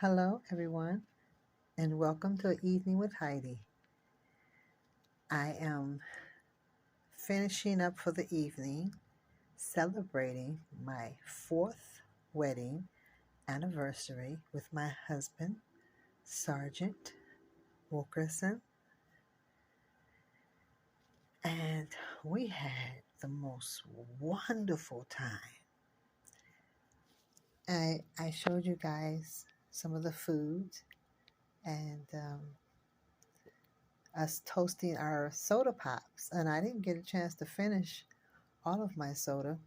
Hello, everyone, and welcome to Evening with Heidi. I am finishing up for the evening, celebrating my fourth wedding anniversary with my husband, Sergeant Wilkerson, and we had the most wonderful time. I showed you guys some of the food and us toasting our soda pops, and I didn't get a chance to finish all of my soda.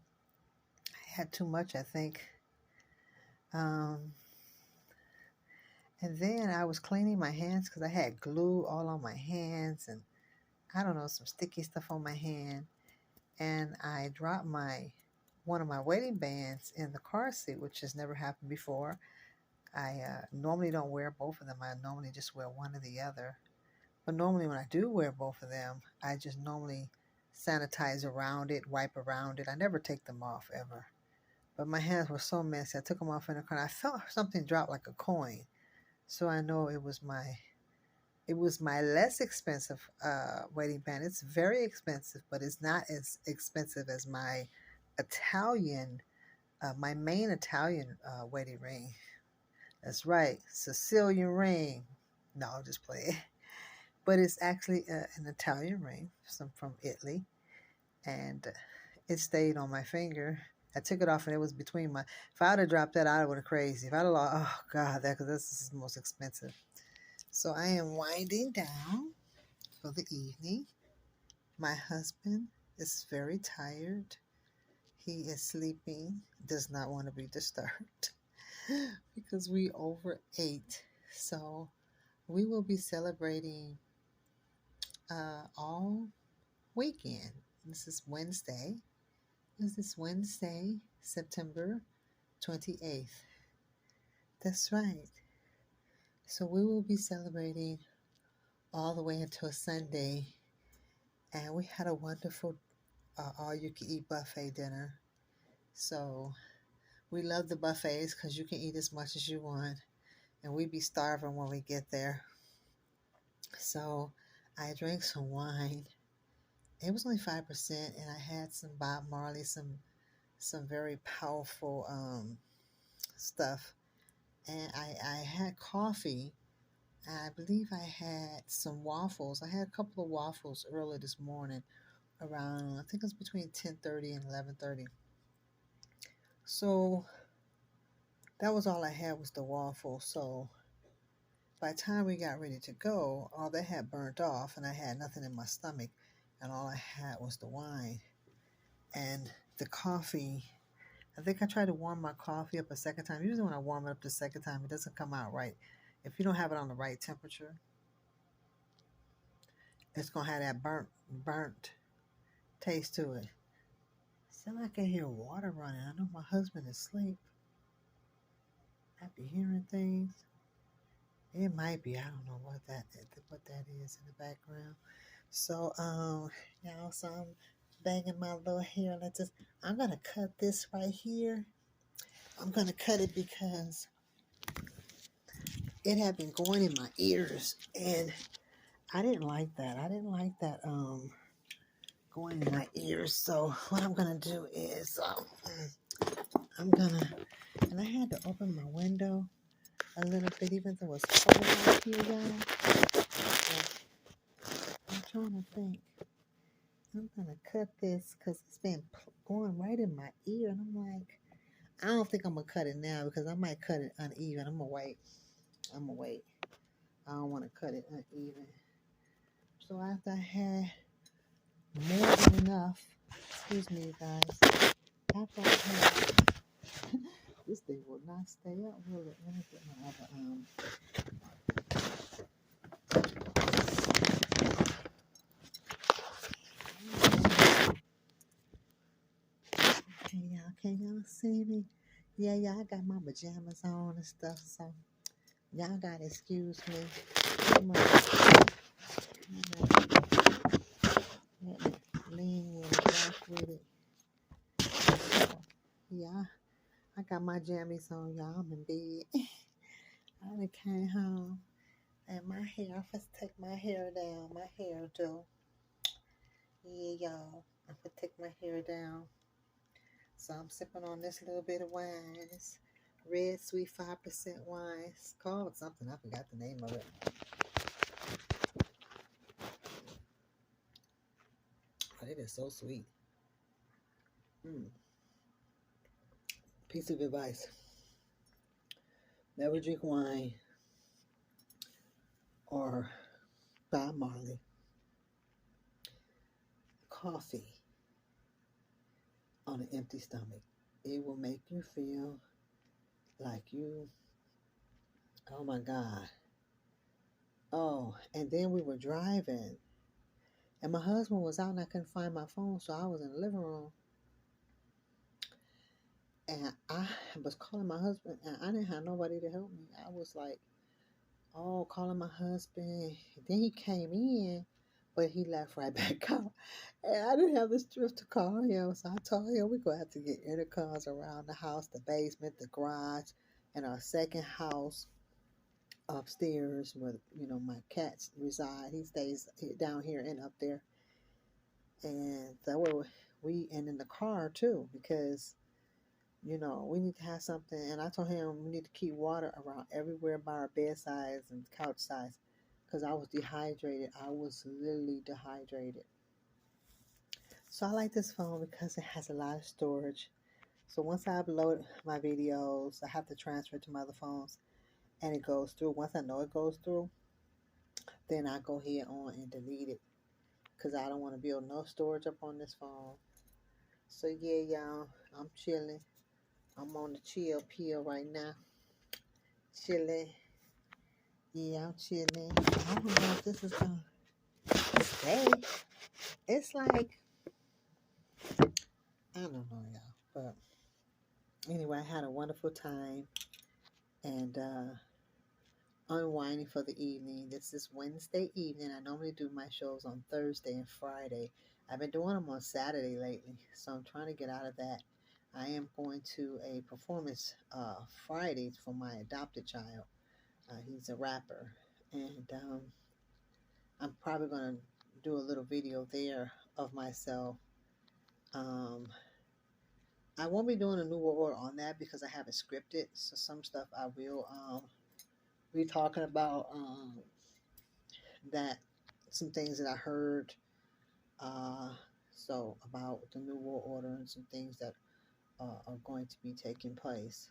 I had too much, I think. Um, and then I was cleaning my hands because I had glue all on my hands and I don't know, some sticky stuff on my hand. And I dropped one of my wedding bands in the car seat, which has never happened before. I normally don't wear both of them. I normally just wear one or the other. But normally when I do wear both of them, I just normally sanitize around it, wipe around it. I never take them off ever. But my hands were so messy. I took them off in the car. And I felt something drop like a coin. So I know it was my less expensive wedding band. It's very expensive, but it's not as expensive as my Italian, my main Italian wedding ring. That's right, Sicilian ring. No, I'll just play it. But it's actually an Italian ring, some from Italy, and it stayed on my finger. I took it off, and it was between my. If I would have dropped that, I would have crazy. If I'd have lost, oh God, that because this is the most expensive. So I am winding down for the evening. My husband is very tired. He is sleeping. Does not want to be disturbed because we overate. So we will be celebrating all weekend. This is Wednesday. This is Wednesday, September 28th. That's right. So we will be celebrating all the way until Sunday. And we had a wonderful all you can eat buffet dinner. So we love the buffets because you can eat as much as you want. And we be starving when we get there. So I drank some wine. It was only 5%, and I had some Bob Marley, some very powerful stuff. And I had coffee. I believe I had some waffles. I had a couple of waffles early this morning around, I think it was between 10:30 and 11:30. So that was all I had was the waffle. So by the time we got ready to go, all that had burnt off and I had nothing in my stomach and all I had was the wine and the coffee. I think I tried to warm my coffee up a second time. Usually when I warm it up the second time, it doesn't come out right. If you don't have it on the right temperature, it's gonna have that burnt taste to it. Sound like I hear water running. I know my husband is asleep. I be hearing things. It might be. I don't know what that is in the background. So y'all, so I'm banging my little hair. I'm gonna cut this right here. I'm gonna cut it because it had been going in my ears and I didn't like that. I didn't like that going in my ears. So what I'm gonna do is I'm gonna and I had to open my window a little bit even though it's cold out here, y'all. I'm trying to think. I'm gonna cut this because it's been going right in my ear, and I'm like, I don't think I'm gonna cut it now because I might cut it uneven. I'm gonna wait. I'm gonna wait. I don't want to cut it uneven. So after I had more than enough, excuse me, you guys. After I had, this thing will not stay up, will it? Let me get my other can y'all see me? Yeah, I got my pajamas on and stuff, so y'all gotta excuse me. Come on. Let me lean with it, rock with it. So, yeah, I got my jammies on, y'all. I'm in bed. finally came home. And my hair, I'm supposed to take my hair down. My hair, though. Yeah, y'all. I'm going to take my hair down. So I'm sipping on this little bit of wine. It's red, sweet, 5% wine. It's called something. I forgot the name of it. But it is so sweet. Mm. Piece of advice. Never drink wine or Bob Marley coffee on an empty stomach. It will make you feel like you, oh my God. Oh, and then we were driving, and my husband was out, and I couldn't find my phone, so I was in the living room, and I was calling my husband, and I didn't have nobody to help me. I was like, oh, calling my husband. Then he came in, but he left right back out. And I didn't have the strength to call him. So I told him we're going to have to get intercoms around the house, the basement, the garage, and our second house upstairs where, my cats reside. He stays down here and up there. And that way and in the car too, because we need to have something. And I told him we need to keep water around everywhere by our bedsides and couch sides because I was dehydrated. I was literally dehydrated. So I like this phone because it has a lot of storage. So once I upload my videos, I have to transfer it to my other phones and it goes through. Once I know it goes through, then I go ahead on and delete it because I don't want to build no storage up on this phone. So yeah, y'all, I'm chilling. I'm on the chill pill right now. Chilling. Yeah, I'm chilling. I don't know if this is gonna stay. It's like, I don't know, y'all. But anyway, I had a wonderful time and unwinding for the evening. This is Wednesday evening. I normally do my shows on Thursday and Friday. I've been doing them on Saturday lately, so I'm trying to get out of that. I am going to a performance Friday for my adopted child. He's a rapper, and I'm probably going to do a little video there of myself. I won't be doing a new world order on that because I have it scripted. So some stuff I will be talking about that some things that I heard. Uh, so about the new world order and some things that are going to be taking place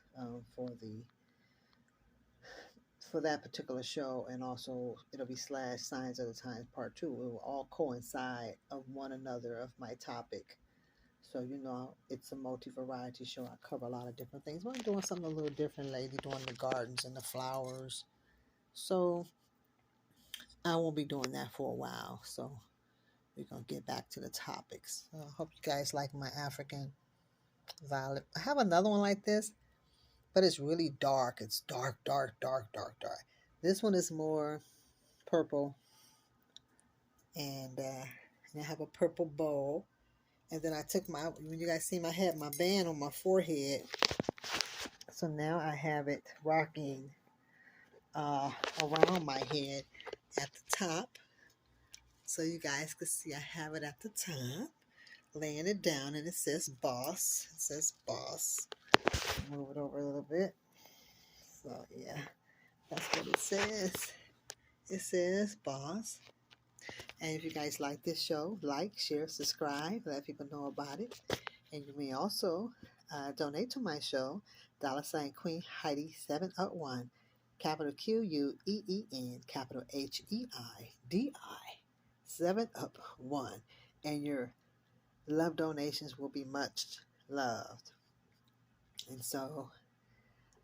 for that particular show, and also it'll be slash signs of the times part 2. It will all coincide of one another of my topic. So it's a multi-variety show. I cover a lot of different things, but I'm doing something a little different lately, doing the gardens and the flowers. So I won't be doing that for a while. So we're gonna get back to the topics. So I hope you guys like my African violet. I have another one like this, but it's really dark. It's dark, dark, dark, dark, dark. This one is more purple, and I have a purple bowl. And then I took when you guys see my band on my forehead. So now I have it rocking around my head at the top. So you guys can see I have it at the top, laying it down, and it says boss. It says boss. Move it over a little bit. So yeah, that's what it says. It says boss. And if you guys like this show, like, share, subscribe, let people know about it. And you may also donate to my show, $ Queen Heidi 701, capital QUEEN, capital HEIDI 701. And your love donations will be much loved. And so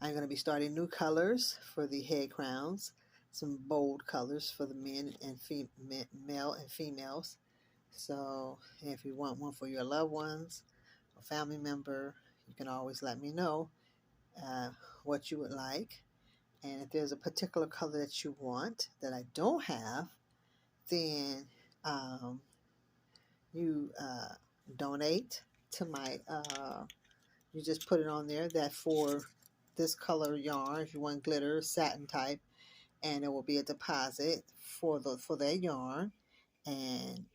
I'm going to be starting new colors for the head crowns, some bold colors for the men and male and females. So if you want one for your loved ones or family member, you can always let me know what you would like. And if there's a particular color that you want that I don't have, then you donate to my, you just put it on there that for this color yarn. If you want glitter, satin type, and it will be a deposit for that yarn. And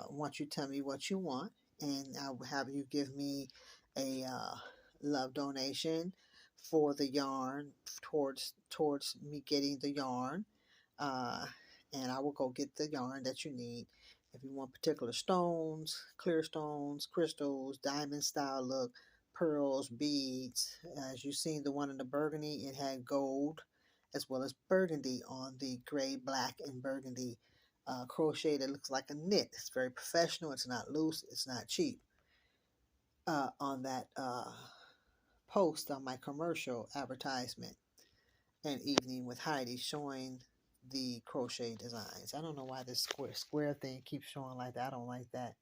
once you tell me what you want, and I will have you give me a love donation for the yarn towards me getting the yarn, uh, and I will go get the yarn that you need. If you want particular stones, clear stones, crystals, diamond style look, pearls, beads. As you seen the one in the burgundy, it had gold as well as burgundy on the gray, black, and burgundy crochet that looks like a knit. It's very professional. It's not loose. It's not cheap. On that post on my commercial advertisement and evening with Heidi showing the crochet designs. I don't know why this square thing keeps showing like that. I don't like that.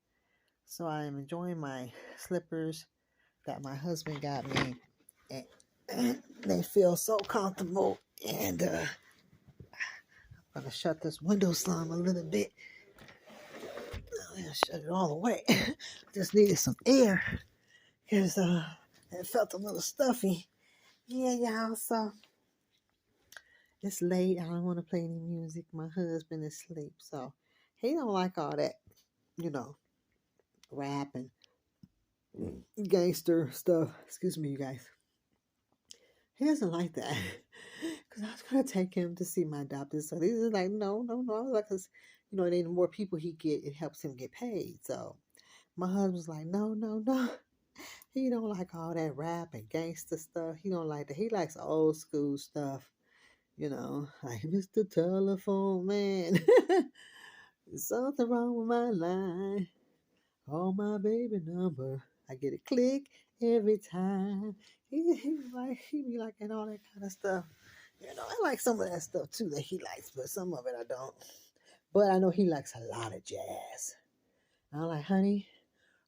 So I am enjoying my slippers that my husband got me, and they feel so comfortable. And I'm gonna shut this window slam a little bit. I'm gonna shut it all the way. Just needed some air because it felt a little stuffy. Yeah, y'all. So it's late. I don't want to play any music. My husband is asleep, so he don't like all that, you know, rap and gangster stuff. Excuse me, you guys. He doesn't like that. Because I was going to take him to see my adopted son. He's just like, no, no, no. I was like, because, the more people he get, it helps him get paid. So my husband's like, no, no, no. He don't like all that rap and gangster stuff. He don't like that. He likes old school stuff. Like Mr. Telephone Man. There's something wrong with my line. Call my baby number. I get a click every time. He be liking all that kind of stuff. I like some of that stuff too that he likes, but some of it I don't. But I know he likes a lot of jazz. I'm like, honey,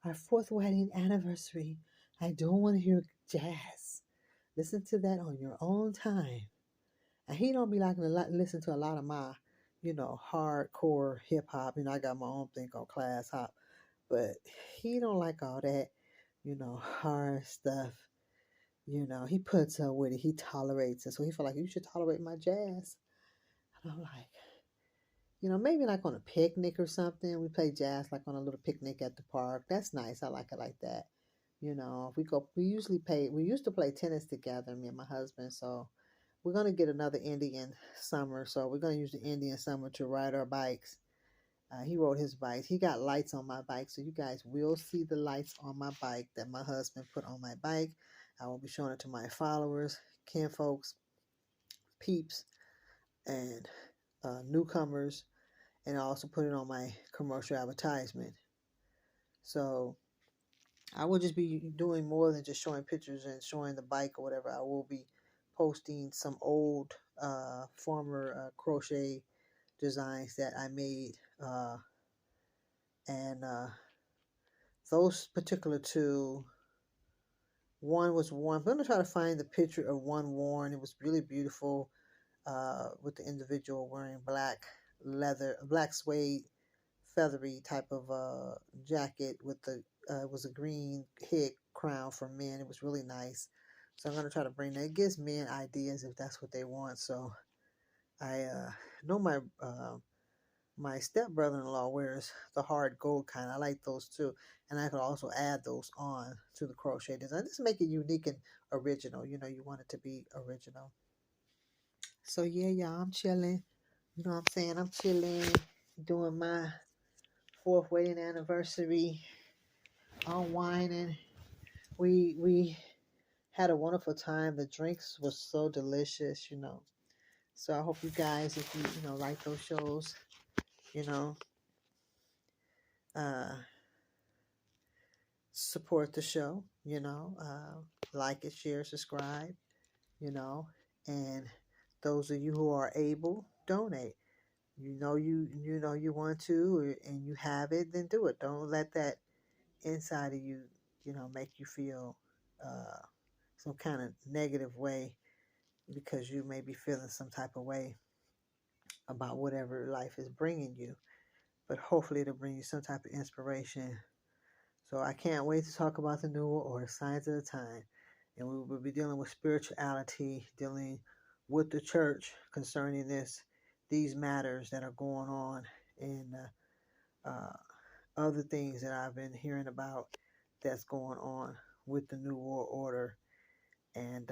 our fourth wedding anniversary. I don't want to hear jazz. Listen to that on your own time. And he don't be liking to listen to a lot of my, hardcore hip hop. I got my own thing called class hop, but he don't like all that, hard stuff. He puts up with it. He tolerates it. So he feel like you should tolerate my jazz. And I'm like, maybe like on a picnic or something. We play jazz like on a little picnic at the park. That's nice. I like it like that. We used to play tennis together, me and my husband. So we're going to get another Indian summer. So we're going to use the Indian summer to ride our bikes. He rode his bikes. He got lights on my bike. So you guys will see the lights on my bike that my husband put on my bike. I will be showing it to my followers, kin folks, peeps, and newcomers. And I also put it on my commercial advertisement. So I will just be doing more than just showing pictures and showing the bike or whatever. I will be posting some old former crochet designs that I made, and those particular two, one was worn. I'm going to try to find the picture of one worn. It was really beautiful, with the individual wearing black leather, black suede, feathery type of jacket with the it was a green head crown for men. It was really nice. So I'm going to try to bring that. It gives men ideas if that's what they want. So I know my step brother-in-law wears the hard gold kind. I like those too, and I could also add those on to the crochet design. Just make it unique and original. You want it to be original. So yeah, y'all, I'm chilling. You know what I'm saying? I'm chilling, doing my fourth wedding anniversary, unwinding. We had a wonderful time. The drinks were so delicious. So I hope you guys, if you like those shows, you know, uh, support the show. Like it, share, subscribe. You know, and those of you who are able, donate. You want to, and you have it, then do it. Don't let that inside of you, make you feel some kind of negative way because you may be feeling some type of way about whatever life is bringing you. But hopefully it'll bring you some type of inspiration. So I can't wait to talk about the new or signs of the time. And we will be dealing with spirituality, dealing with the church concerning these matters that are going on, and other things that I've been hearing about that's going on with the New World Order. And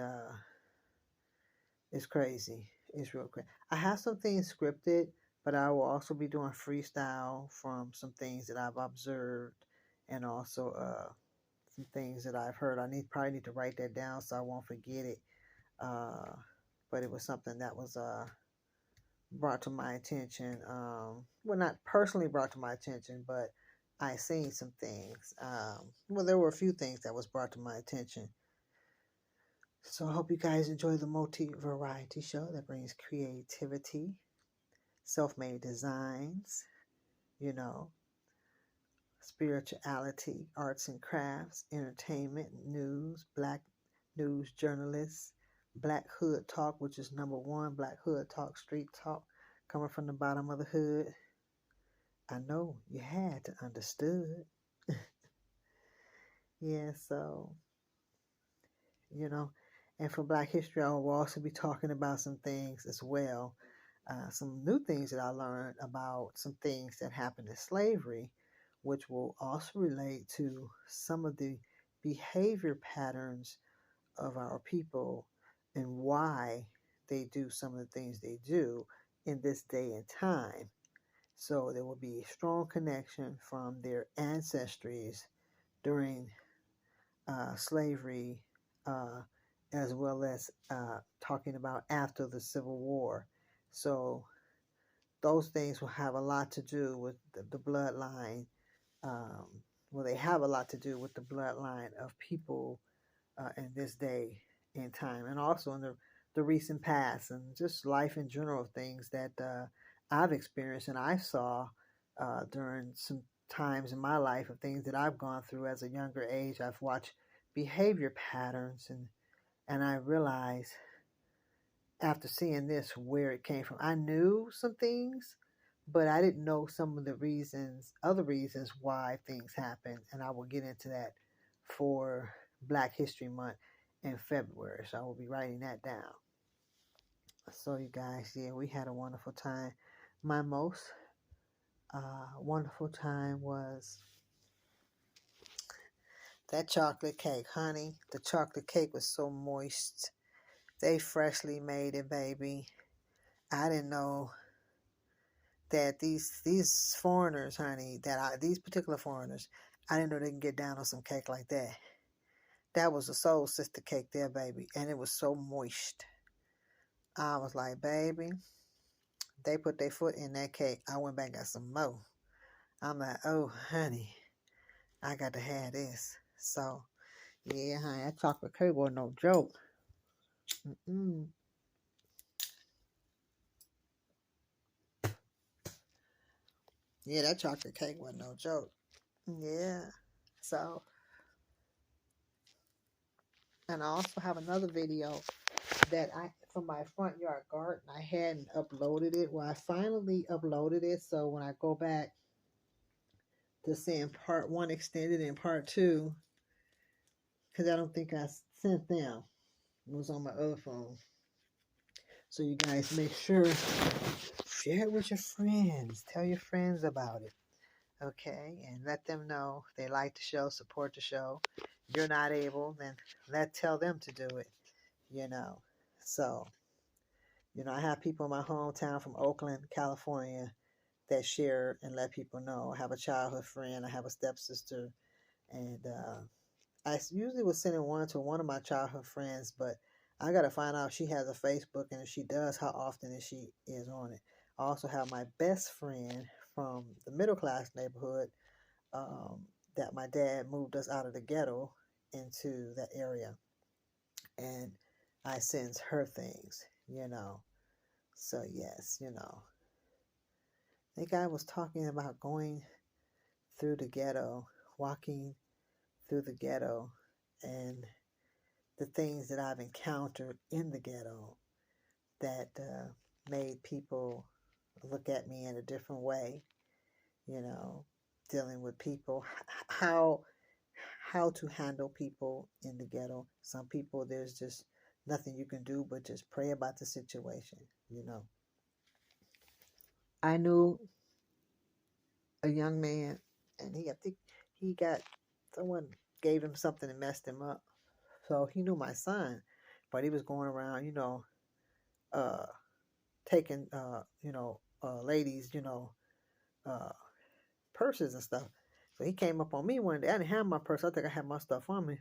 it's crazy. It's real crazy. I have some things scripted, but I will also be doing freestyle from some things that I've observed, and also some things that I've heard. Probably need to write that down so I won't forget it. Uh, but it was something that was brought to my attention. Well, not personally brought to my attention, but I seen some things. Well, there were a few things that was brought to my attention. So I hope you guys enjoy the multi-variety show that brings creativity, self-made designs, you know, spirituality, arts and crafts, entertainment, news, black news journalists, black hood talk, which is number one, black hood talk, street talk, coming from the bottom of the hood. I know you had to understood. Yeah, so, you know, and for Black History, I will also be talking about some things as well. Some new things that I learned about some things that happened in slavery, which will also relate to some of the behavior patterns of our people and why they do some of the things they do in this day and time. So there will be a strong connection from their ancestries during slavery, uh, as well as talking about after the Civil War. So those things will have a lot to do with the bloodline. Um, well, they have a lot to do with the bloodline of people in this day and time, and also in the recent past, and just life in general, things that I've experienced and I saw during some times in my life of things that I've gone through as a younger age. I've watched behavior patterns, and I realized after seeing this where it came from. I knew some things, but I didn't know some of the reasons, other reasons why things happen, and I will get into that for Black History Month in February. So I will be writing that down. So you guys, yeah, we had a wonderful time. My most wonderful time was that chocolate cake, honey. The chocolate cake was so moist. They freshly made it, baby. I didn't know that these foreigners, honey, these particular foreigners, I didn't know they can get down on some cake like that. That was a soul sister cake there, baby, and it was so moist. I was like, baby, they put their foot in that cake. I went back and got some more. I'm like, oh, honey, I got to have this. So, yeah, honey, that chocolate cake was no joke. Mm-mm. Yeah, that chocolate cake was no joke. Yeah. So, and I also have another video that I from my front yard garden. I hadn't uploaded it. Well, I finally uploaded it. So when I go back to seeing part one extended and part two, because I don't think I sent them. It was on my other phone. So you guys make sure share it with your friends. Tell your friends about it. Okay, and let them know they like the show, support the show. If you're not able, then tell them to do it. You know. So, I have people in my hometown from Oakland, California that share and let people know. I have a childhood friend, I have a stepsister, and I usually was sending one to one of my childhood friends, but I got to find out if she has a Facebook, and if she does, how often is she is on it. I also have my best friend from the middle class neighborhood um, that my dad moved us out of the ghetto into that area, and I sends her things. So yes. The guy was talking about going through the ghetto, walking through the ghetto, and the things that I've encountered in the ghetto that made people look at me in a different way, you know, dealing with people, how how to handle people in the ghetto. Some people, there's just nothing you can do but just pray about the situation. You know, I knew a young man, and I think he got someone gave him something and messed him up. So he knew my son, but he was going around, uh, taking, ladies, uh, purses and stuff. So he came up on me one day. I didn't have my purse. I think I had my stuff on me.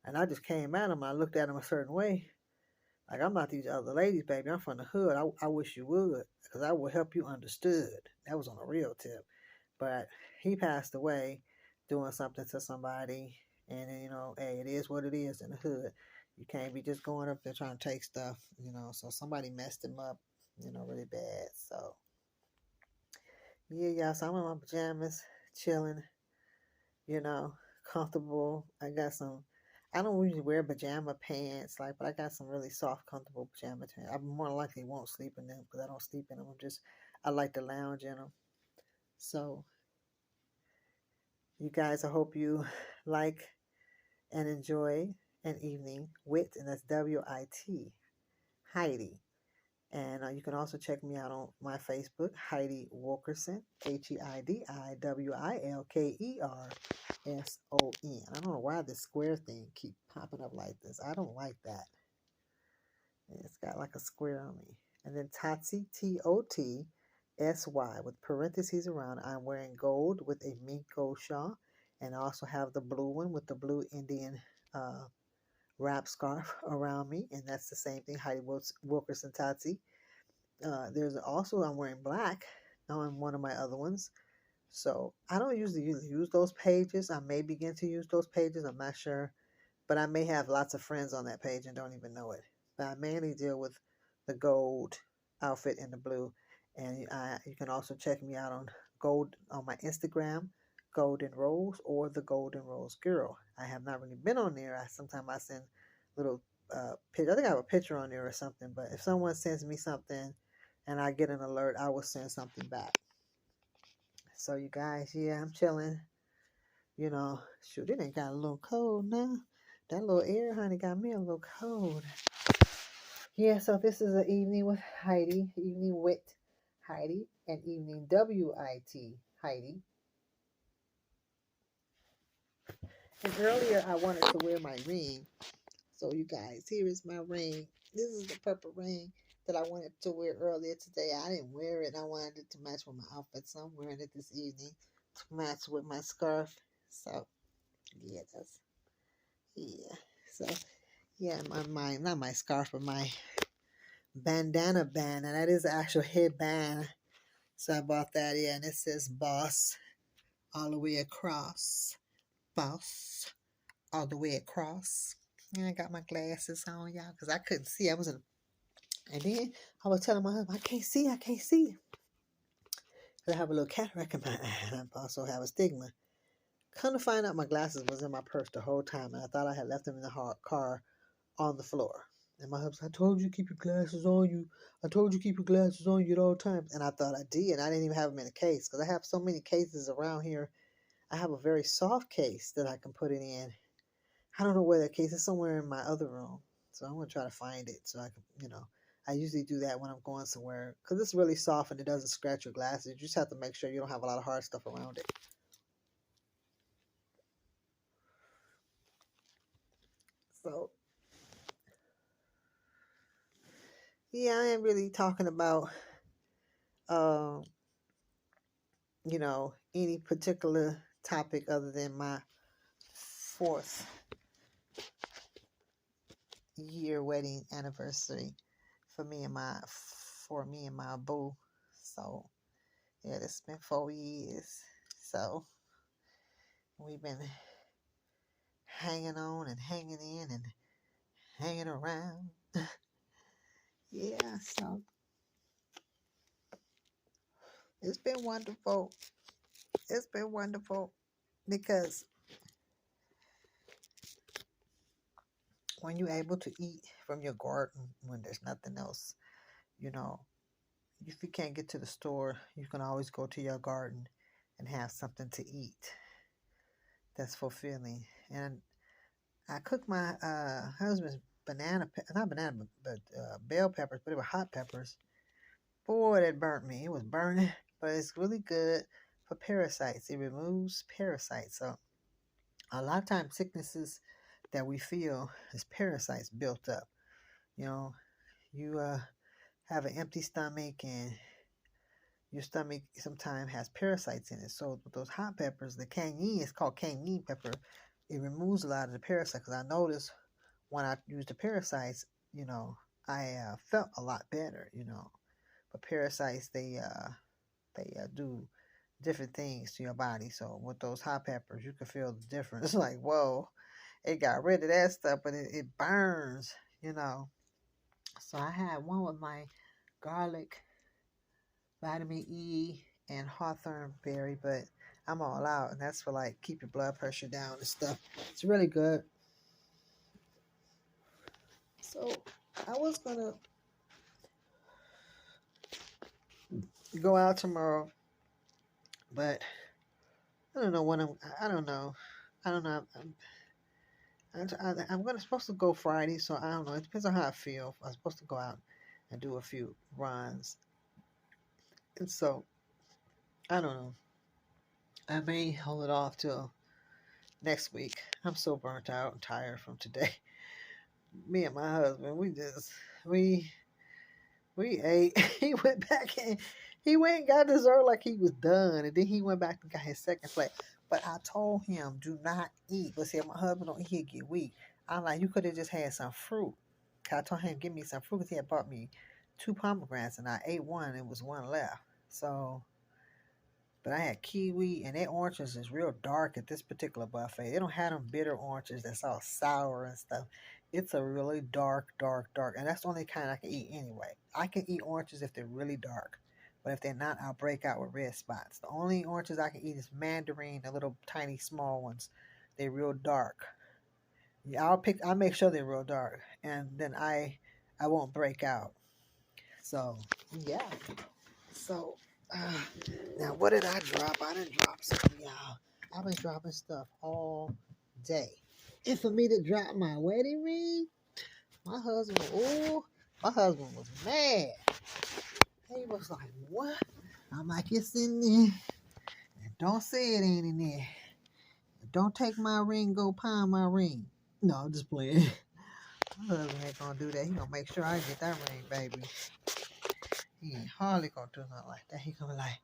And I just came at him. I looked at him a certain way. Like, I'm not these other ladies, baby. I'm from the hood. I wish you would, because I would help you understood. That was on a real tip. But he passed away doing something to somebody. And, hey, it is what it is in the hood. You can't be just going up there trying to take stuff, So somebody messed him up, really bad. So, yeah, y'all. So I'm in my pajamas, chilling, you know, comfortable. I don't usually wear pajama pants, like, but I got some really soft, comfortable pajama pants. I more likely won't sleep in them because I don't sleep in them. I like to lounge in them. So, you guys, I hope you like and enjoy an evening with, and that's WIT, Heidi. And you can also check me out on my Facebook, Heidi Wilkerson, HeidiWilkerson. I don't know why this square thing keep popping up like this. I don't like that. It's got like a square on me. And then Totsy, TOTSY, with parentheses around. I'm wearing gold with a mink gold shawl. And I also have the blue one with the blue Indian wrap scarf around me. And that's the same thing, Heidi Wilkerson Totsy. There's also, I'm wearing black on one of my other ones. So I don't usually use those pages. I may begin to use those pages. I'm not sure. But I may have lots of friends on that page and don't even know it. But I mainly deal with the gold outfit and the blue. And you can also check me out on my Instagram, Golden Rose, or the Golden Rose Girl. I have not really been on there. Sometimes I send little pictures. I think I have a picture on there or something. But if someone sends me something and I get an alert, I will send something back. So you guys, yeah, I'm chilling. Shoot, it ain't got a little cold now. That little air, honey, got me a little cold. Yeah, so this is an evening with Heidi, evening with Heidi, and evening WIT Heidi. And earlier I wanted to wear my ring. So you guys, here is my ring. This is the purple ring that I wanted to wear earlier today. I didn't wear it. I wanted it to match with my outfit, so I'm wearing it this evening to match with my scarf. So yeah, yeah. So yeah, not my scarf, but my bandana band, and that is the actual headband. So I bought that, yeah, and it says boss all the way across. Boss all the way across. And I got my glasses on, y'all, because I couldn't see. And then I was telling my husband, I can't see. Because I have a little cataract in my eye, and I also have a stigma. Come to find out, my glasses was in my purse the whole time, and I thought I had left them in the car on the floor. And my husband said, I told you keep your glasses on you. I told you keep your glasses on you at all times. And I thought I did. I didn't even have them in a case because I have so many cases around here. I have a very soft case that I can put it in. I don't know where that case is. Somewhere in my other room. So I'm going to try to find it so I can, I usually do that when I'm going somewhere because it's really soft and it doesn't scratch your glasses. You just have to make sure you don't have a lot of hard stuff around it. So, yeah, I am really talking about um any particular topic other than my fourth year wedding anniversary for me and my boo. So yeah, it's been 4 years. So we've been hanging on and hanging in and hanging around. Yeah, so it's been wonderful. It's been wonderful because when you're able to eat from your garden when there's nothing else, you know, if you can't get to the store, you can always go to your garden and have something to eat. That's fulfilling. and I cooked my husband's not banana, but bell peppers, but it were hot peppers. Boy, that burnt me. It was burning, but it's really good for parasites. It removes parasites. So a lot of times sicknesses that we feel is parasites built up. You know, you have an empty stomach and your stomach sometimes has parasites in it. So with those hot peppers, the cayenne, it's called cayenne pepper, it removes a lot of the parasites. Because I noticed when I used the parasites, I felt a lot better. But parasites, they do different things to your body. So with those hot peppers, you can feel the difference. It's like, whoa, it got rid of that stuff, but it burns. So I had one with my garlic, vitamin E, and hawthorn berry, but I'm all out, and that's for like keep your blood pressure down and stuff. It's really good. So I was gonna go out tomorrow, but I don't know when I don't know. I don't know. I'm gonna supposed to go Friday, so I don't know. It depends on how I feel. I'm supposed to go out and do a few runs, and so I don't know. I may hold it off till next week. I'm so burnt out and tired from today. Me and my husband, we we ate. He went back and he went and got dessert like he was done, and then he went back and got his second plate. But I told him, do not eat. But see, if my husband don't eat, he'll get weak. I'm like, you could have just had some fruit. 'Cause I told him, give me some fruit, because he had bought me two pomegranates, and I ate one, and it was one left. So, but I had kiwi, and their oranges is real dark at this particular buffet. They don't have them bitter oranges that's all sour and stuff. It's a really dark, dark, dark, and that's the only kind I can eat anyway. I can eat oranges if they're really dark, but if they're not, I'll break out with red spots. The only oranges I can eat is mandarin, the little tiny small ones. They're real dark. Yeah, I'll make sure they're real dark, and then I won't break out. So yeah. So, uh, now what did I drop? I didn't drop something, y'all. I've been dropping stuff all day. And for me to drop my wedding ring, my husband, my husband was mad. He was like, what? I'm like, it's in there. And don't say it ain't in there. Don't take my ring, go pawn my ring. No, I'm just playing. My husband ain't gonna do that. He gonna make sure I get that ring, baby. He ain't hardly gonna do nothing like that. He gonna be like,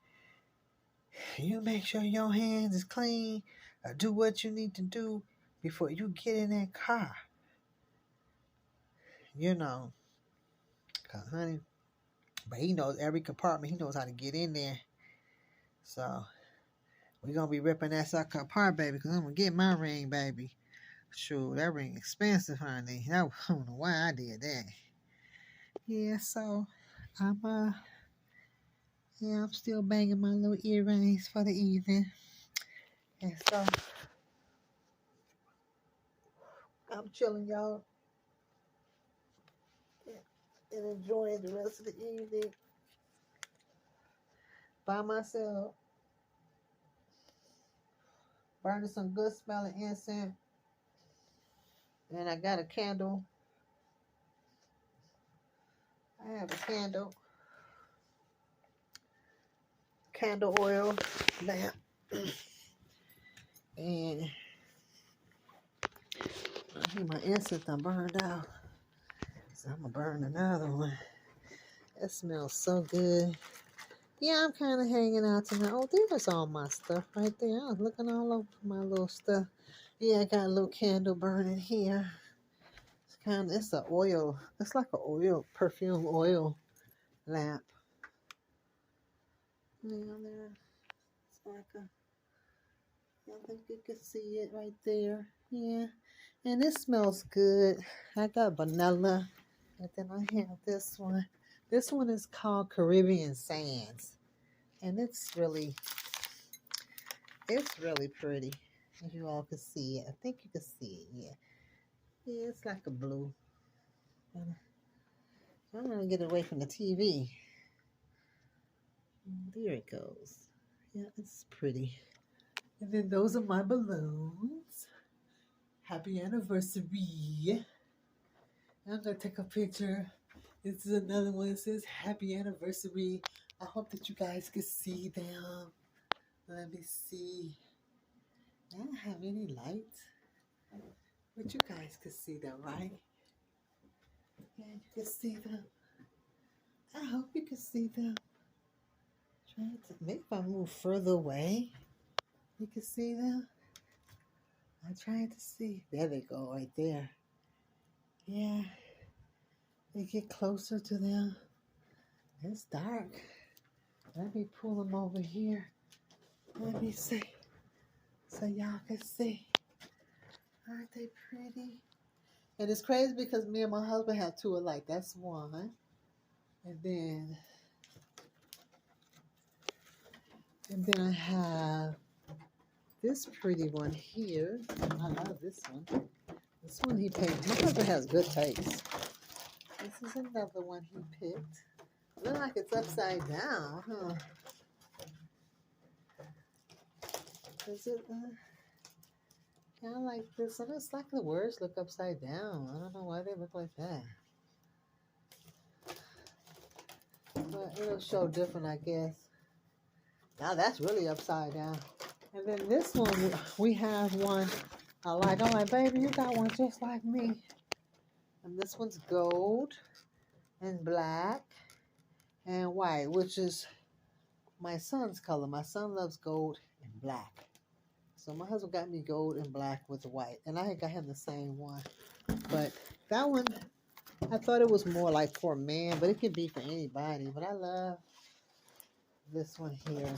you make sure your hands is clean, or do what you need to do before you get in that car. You know, 'cause, honey, but he knows every compartment. He knows how to get in there. So we're gonna be ripping that sucker apart, baby, because I'm gonna get my ring, baby. Sure, that ring expensive, honey. I don't know why I did that. Yeah, so I'm I'm still banging my little earrings for the evening. And so I'm chilling, y'all, and enjoying the rest of the evening by myself, burning some good smelling incense. And I got a candle. I have a candle oil lamp. And I think my incense done burned out. So I'm going to burn another one. It smells so good. Yeah, I'm kind of hanging out tonight. Oh, there's all my stuff right there. I was looking all over my little stuff. Yeah, I got a little candle burning here. It's a oil. It's like an oil, perfume oil lamp. Yeah, there. It's like I think you can see it right there. Yeah. And it smells good. I got vanilla. And then I have this one. This one is called Caribbean Sands. And it's really pretty. As you all can see it. I think you can see it, yeah. Yeah, it's like a blue. I'm gonna get away from the TV. There it goes. Yeah, it's pretty. And then those are my balloons. Happy anniversary. I'm going to take a picture. This is another one that says happy anniversary. I hope that you guys can see them. Let me see. I don't have any lights, but you guys can see them, right? Yeah, you can see them. I hope you can see them. Trying to maybe if I move further away, you can see them. I'm trying to see. There they go, right there. Yeah, they get closer to them. It's dark. Let me pull them over here. Let me see, so y'all can see. Aren't they pretty? And it's crazy because me and my husband have two alike. That's one. And then I have this pretty one here. I love this one. This one he picked. My husband has good taste. This is another one he picked. Looks like it's upside down, huh? Is it kind of like this? And it's like the words look upside down. I don't know why they look like that. But it'll show different, I guess. Now that's really upside down. And then this one, we have one I like. I'm like, baby, you got one just like me. And this one's gold and black and white, which is my son's color. My son loves gold and black. So my husband got me gold and black with white. And I got him the same one. But that one, I thought it was more like for a man, but it can be for anybody. But I love this one here.